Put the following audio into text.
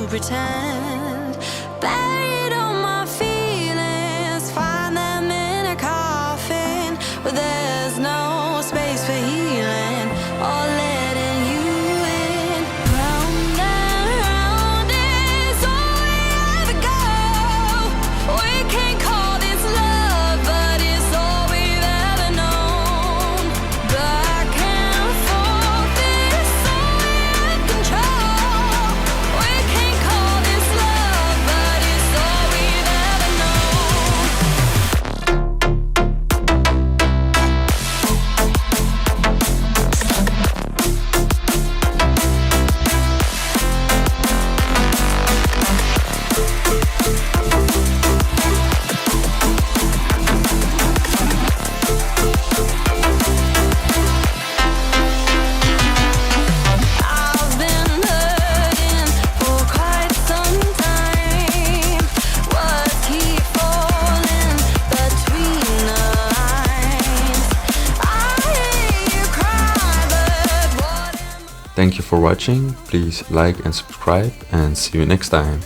to pretend. Buried all my feelings, find them in a coffin where there's no space for healing or letting you in. Round and round is all we ever go. We can't call this love, but it's all we've ever known. Back and forth is all we have control. We can't call this love, but it's all we've ever known. I've been hurting for quite some time. Words keep falling between the lines. I hear you cry, but what am I? Thank you for watching. Please like and subscribe, and see you next time.